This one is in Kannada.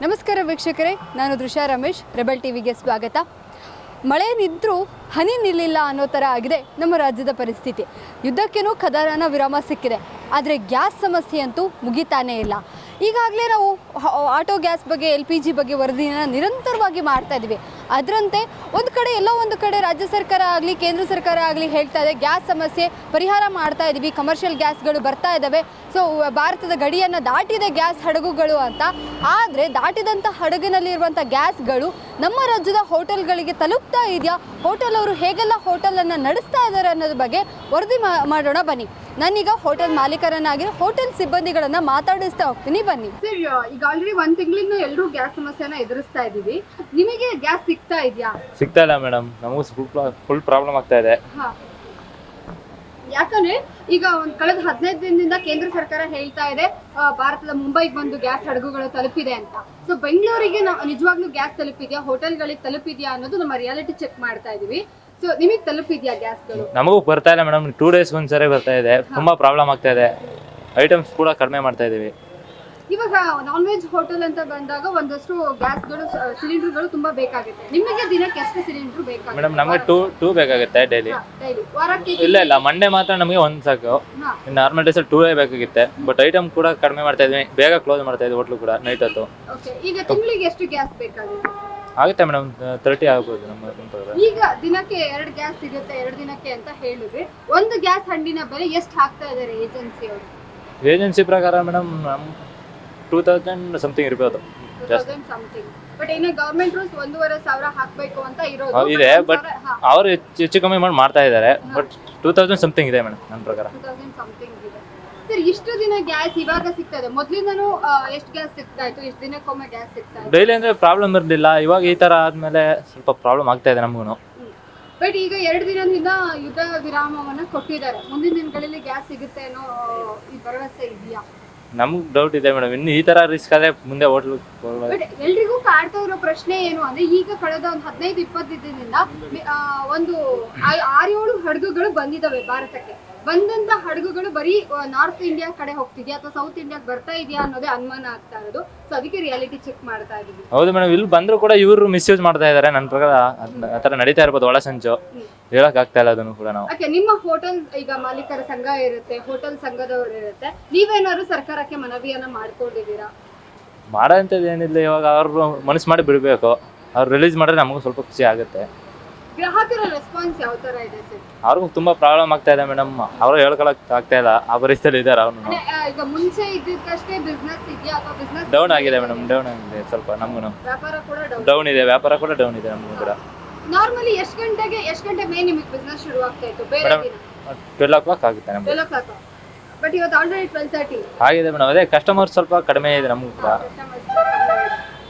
ನಮಸ್ಕಾರ ವೀಕ್ಷಕರೇ, ನಾನು ದೃಶ್ಯ ರಮೇಶ್. ರೆಬಲ್ ಟಿವಿಗೆ ಸ್ವಾಗತ. ಮಳೆ ನಿಂತರೂ ಹನಿ ನಿಲ್ಲಿಲ್ಲ ಅನ್ನೋ ಥರ ಆಗಿದೆ ನಮ್ಮ ರಾಜ್ಯದ ಪರಿಸ್ಥಿತಿ. ಯುದ್ಧಕ್ಕೇನೂ ಕದನ ವಿರಾಮ ಸಿಕ್ಕಿದೆ, ಆದರೆ ಗ್ಯಾಸ್ ಸಮಸ್ಯೆ ಅಂತೂ ಮುಗಿತಾನೇ ಇಲ್ಲ. ಈಗಾಗಲೇ ನಾವು ಆಟೋ ಗ್ಯಾಸ್ ಬಗ್ಗೆ, LPG ಬಗ್ಗೆ ವರದಿನ ನಿರಂತರವಾಗಿ ಮಾಡ್ತಾ ಇದ್ದೀವಿ. ಅದರಂತೆ ಎಲ್ಲೋ ಒಂದು ಕಡೆ ರಾಜ್ಯ ಸರ್ಕಾರ ಆಗಲಿ ಕೇಂದ್ರ ಸರ್ಕಾರ ಆಗಲಿ ಹೇಳ್ತಾ ಇದೆ, ಗ್ಯಾಸ್ ಸಮಸ್ಯೆ ಪರಿಹಾರ ಮಾಡ್ತಾ ಇದ್ದೀವಿ, ಕಮರ್ಷಿಯಲ್ ಗ್ಯಾಸ್ಗಳು ಬರ್ತಾ ಇದ್ದಾವೆ, ಸೊ ಭಾರತದ ಗಡಿಯನ್ನು ದಾಟಿದೆ ಗ್ಯಾಸ್ ಹಡಗುಗಳು ಅಂತ. ಆದರೆ ದಾಟಿದಂಥ ಹಡಗಿನಲ್ಲಿರುವಂಥ ಗ್ಯಾಸ್ಗಳು ನಮ್ಮ ರಾಜ್ಯದ ಹೋಟೆಲ್ಗಳಿಗೆ ತಲುಪ್ತಾ ಇದೆಯಾ, ಹೋಟೆಲ್ ಅವರು ಹೇಗೆಲ್ಲ ಹೋಟೆಲನ್ನು ನಡೆಸ್ತಾ ಇದ್ದಾರೆ ಅನ್ನೋದ್ರ ಬಗ್ಗೆ ವರದಿ ಮಾಡೋಣ ಬನ್ನಿ. ನಾನೀಗ ಹೋಟೆಲ್ ಮಾಲೀಕರನ್ನಾಗಿರೋ ಹೋಟೆಲ್ ಸಿಬ್ಬಂದಿಗಳನ್ನು ಮಾತಾಡಿಸ್ತಾ ಹೋಗ್ತೀನಿ, ಬನ್ನಿ. ಸರ್, ಈಗ ಆಲ್ರೆಡಿ 1 ತಿಂಗಳಿಂದ ಎಲ್ಲರೂ ಗ್ಯಾಸ್ ಸಮಸ್ಯೆನ ಎದುರಿಸ್ತಾ ಇದ್ದೀವಿ. ನಿಮಗೆ ಗ್ಯಾಸ್ ಸಿಗ್ತಾ ಇದೆಯಾ? ಸಿಗ್ತಾ ಇಲ್ಲ ಮೇಡಮ್, ನಮಗೂ ಫುಲ್ ಪ್ರಾಬ್ಲಮ್ ಆಗ್ತಾ ಇದೆ. ಯಾಕಂದ್ರೆ ಈಗ ಕಳೆದ 15 ದಿನದಿಂದ ಕೇಂದ್ರ ಸರ್ಕಾರ ಹೇಳ್ತಾ ಇದೆ ಭಾರತದ ಮುಂಬೈಗೆ ಬಂದು ಗ್ಯಾಸ್ ಹಡಗುಗಳು ತಲುಪಿದೆ ಅಂತ. ಸೊ ಬೆಂಗಳೂರಿಗೆ ನಿಜವಾಗ್ಲೂ ಗ್ಯಾಸ್ ತಲುಪಿದ್ಯಾ, ಹೋಟೆಲ್ಗಳಿಗೆ ತಲುಪಿದ್ಯಾ ಅನ್ನೋದು ನಮ್ಮ ರಿಯಾಲಿಟಿ ಚೆಕ್ ಮಾಡ್ತಾ ಇದೀವಿ. ಸೊ ನಿಮಗೆ ತಲುಪಿದ್ಯಾ ಗ್ಯಾಸ್ಗಳು? ನಮಗೂ ಬರ್ತಾ ಇಲ್ಲ ಮೇಡಮ್, 2 ಡೇಸ್ ಒಂದ್ಸರಿ ಬರ್ತಾ ಇದೆ. ತುಂಬಾ ಪ್ರಾಬ್ಲಮ್ ಆಗ್ತಾ ಇದೆ. ಐಟಮ್ಸ್ ಕೂಡ ಕಡಿಮೆ ಮಾಡ್ತಾ ಇದೀವಿ. ಇವಾಗ ನಾನ್ ವೆಜ್ ಹೋಟೆಲ್ ಅಂತ ಬಂದಾಗ ಒಂದಷ್ಟು ಗ್ಯಾಸ್ಗಳು, ಸಿಲಿಂಡರ್ಗಳು ತುಂಬಾ ಬೇಕಾಗುತ್ತೆ. ನಿಮಗೆ ದಿನಕ್ಕೆ ಎಷ್ಟು ಸಿಲಿಂಡರ್ ಬೇಕಾಗುತ್ತೆ? ಮೇಡಮ್ ನಮಗೆ ಟೂ ಬೇಕಾಗುತ್ತೆ ಡೈಲಿ. ವಾರಕ್ಕೆ ಇಲ್ಲ ಮಂಡೇ ಮಾತ್ರ ನಮಗೆ ಒಂದ್ ಸಾಕು. ನಾರ್ಮಲ್ ಡೇಸ್ 2 ಬೇಕಾಗುತ್ತೆ. ಬಟ್ ಐಟಮ್ ಕೂಡ ಕಡಿಮೆ ಮಾಡ್ತಾ ಇದೀವಿ, ಬೇಗ ಕ್ಲೋಸ್ ಮಾಡ್ತಾ ಇದೀವಿ ಹೋಟ್ಲು ಕೂಡ ನೈಟ್ ಹೊತ್ತು. ಈಗ ತಿಂಗಳಿಗೆ ಎಷ್ಟು ಗ್ಯಾಸ್ ಬೇಕಾಗುತ್ತೆ? ಆಗುತ್ತೆ ಮೇಡಮ್, 30 ಆಗ್ಬೋದು ನಮ್ಮ. ಈಗ ದಿನಕ್ಕೆ 2 ಗ್ಯಾಸ್ ಸಿಗುತ್ತೆ, 2 ದಿನಕ್ಕೆ ಅಂತ ಹೇಳಿದ್ರೆ ಒಂದು ಗ್ಯಾಸ್ ಹಂಡಿನ ಬೆಲೆ ಎಷ್ಟು ಹಾಕ್ತಾ ಇದ್ದಾರೆ ಏಜೆನ್ಸಿ ಅವರು? ಏಜೆನ್ಸಿ ಪ್ರಕಾರ ಮೇಡಮ್ 2000 ಸಮಥಿಂಗ್ ಇರ್ಬೋದು. ಬಟ್ ಇನ್ನು ಗವರ್ಮೆಂಟ್ ರೂಲ್ಸ್ 1500 ಹಾಕ್ಬೇಕು ಅಂತ ಇರೋದು ಇದೆ. ಬಟ್ ಅವರು ಹೆಚ್ಚು ಕಮ್ಮಿ ಮಾಡ್ತಾ ಇದ್ದಾರೆ. ಬಟ್ 2000 ಸಮಥಿಂಗ್ ಇದೆ ಮೇಡಮ್ ನನ್ನ ಪ್ರಕಾರ. 2000 ಸಮಥಿಂಗ್ ಇದೆ. ಸರ್, ಇಷ್ಟು ದಿನ ಗ್ಯಾಸ್ ಇವಾಗ ಸಿಗ್ತಾ ಇದೆ. ಮೊದಲಿಂದನೂ ಎಷ್ಟು ಗ್ಯಾಸ್ ಸಿಗ್ತಾ ಇತ್ತು? ಇಷ್ಟು ದಿನಕ್ಕೊಮ್ಮೆ ಗ್ಯಾಸ್ ಸಿಗ್ತಾ ಇದೆ? ಡೈಲಿ ಅಂದ್ರೆ ಪ್ರಾಬ್ಲಮ್ ಇರಲಿಲ್ಲ, ಇವಾಗ ಈ ತರ ಆದ್ಮೇಲೆ ಸ್ವಲ್ಪ ಪ್ರಾಬ್ಲಮ್ ಆಗ್ತಾ ಇದೆ ನಮಗೂ. ಬಟ್ ಈಗ 2 ದಿನದಿಂದ ಯುದ್ಧ ವಿರಾಮವನ್ನ ಕೊಟ್ಟಿದ್ದಾರೆ. ಮುಂದಿನ ದಿನಗಳಲ್ಲಿ ಗ್ಯಾಸ್ ಸಿಗುತ್ತೆ ಅನ್ನೋ ಈ ಭರವಸೆ ಇದೆಯಾ? ನಮ್ಗೆ ಡೌಟ್ ಇದೆ ಮೇಡಮ್, ಇನ್ನು ಈ ತರ ರಿಸ್ಕ್ ಆದ್ರೆ ಮುಂದೆ ಹೋಟ್ಲು. ಬಟ್ ಎಲ್ರಿಗೂ ಕಾಡ್ತಾ ಇರೋ ಪ್ರಶ್ನೆ ಏನು ಅಂದ್ರೆ, ಈಗ ಕಳೆದ ಒಂದು 15-20 ದಿನದಿಂದ ಒಂದು 6-7 ಹಡಗುಗಳು ಬಂದಿದ್ದಾವೆ ಭಾರತಕ್ಕೆ. ಬಂದಂತ ಹಡಗುಗಳು ಬರೀ ನಾರ್ತ್ ಇಂಡಿಯಾ ಕಡೆ ಹೋಗ್ತಿದ್ಯಾ ಅಥವಾ ಸೌತ್ ಇಂಡಿಯಾಗೆ ಬರ್ತಾ ಇದೆಯಾ ಅನ್ನೋದೇ ಅನುಮಾನ ಆಗ್ತಾ ಇರೋದು. ಸೊ ಅದಕ್ಕೆ ರಿಯಾಲಿಟಿ ಚೆಕ್ ಮಾಡ್ತಾ ಇದೀವಿ. ಹೌದು ಮೇಡಮ್, ಇಲ್ಲಿ ಬಂದ್ರು ಕೂಡ ಇವರು ಮಿಸ್ಯೂಸ್ ಮಾಡ್ತಾ ಇದಾರೆ. ನನ್ನ ಪ್ರಕಾರ ಆತರ ನಡೀತಾ ಇರ್ಬೋದು ಒಳಸಂಚು, ಹೇಳಕ್ ಆಗ್ತಾ ಇಲ್ಲ ಅದನ್ನು ಕೂಡ ನಾವು. ಓಕೆ, ನಿಮ್ಮ ಹೋಟೆಲ್ ಈಗ ಮಾಲೀಕರ ಸಂಘ ಇರುತ್ತೆ, ಹೋಟೆಲ್ ಸಂಘದವರು ಇರುತ್ತೆ, ನೀವೇನಾದ್ರು ಸರ್ಕಾರಕ್ಕೆ ಮನವಿಯನ್ನ ಮಾಡ್ಕೊಂಡಿದ್ದೀರಾ? ಮಾಡೋಂಥದ್ದು ಏನಿಲ್ಲ, ಇವಾಗ ಅವ್ರು ಮನಸ್ಸು ಮಾಡಿ ಬಿಡಬೇಕು. ಅವ್ರು ರಿಲೀಸ್ ಮಾಡಿದ್ರೆ ನಮಗೂ ಸ್ವಲ್ಪ ಖುಷಿ ಆಗುತ್ತೆ. ಗ್ರಾಹಕರ ರೆಸ್ಪಾನ್ಸ್ ಯಾವ ತರ ಇದೆ ಸರ್? ಅವ್ರಿಗೂ ತುಂಬಾ ಪ್ರಾಬ್ಲಮ್ ಆಗ್ತಾ ಇದೆ ಮೇಡಮ್, ಅವರು ಹೇಳ್ಕೊಳಕ್ ಆಗ್ತಾ ಇಲ್ಲ, ಆ ಪರಿಸ್ಥಿತಿ ಇದ್ದಾರೆ ಅವ್ರು. ಈಗ ಮುಂಚೆ ಇದ್ದಷ್ಟೇ ಬಿಸ್ನೆಸ್ ಇದೆಯಾ ಅಥವಾ ಬಿಸ್ನೆಸ್ ಡೌನ್ ಆಗಿದೆ ಮೇಡಮ್? ಡೌನ್ ಆಗಿದೆ ಸ್ವಲ್ಪ ನಮಗೂ. ವ್ಯಾಪಾರ ಕೂಡ ಡೌನ್ ಇದೆ, ವ್ಯಾಪಾರ ಕೂಡ ಡೌನ್ ಇದೆ ನಮಗೂ ಕೂಡ. ನಾರ್ಮಲಿ ಎಷ್ಟು ಗಂಟೆ ಮೇಲೆ ನಿಮಗೆ ಬಿಸ್ನೆಸ್ ಶುರು ಆಗ್ತಾ ಇತ್ತು? ಬೇರೆ ದಿನ 12 o'clock ಆಗುತ್ತೆ ನಮ್ಗೆ. 12 o'clock. ಬಟ್ ಇವತ್ತು ಆಲ್ರೆಡಿ 12:30 ಆಗಿದೆ ಮೇಡಮ್. ಅದೇ ಕಸ್ಟಮರ್ ಸ್ವಲ್ಪ ಕಡಿಮೆ ಇದೆ ನಮಗೂ ಕೂಡ. ಕಸ್ಟಮರ್ಸ್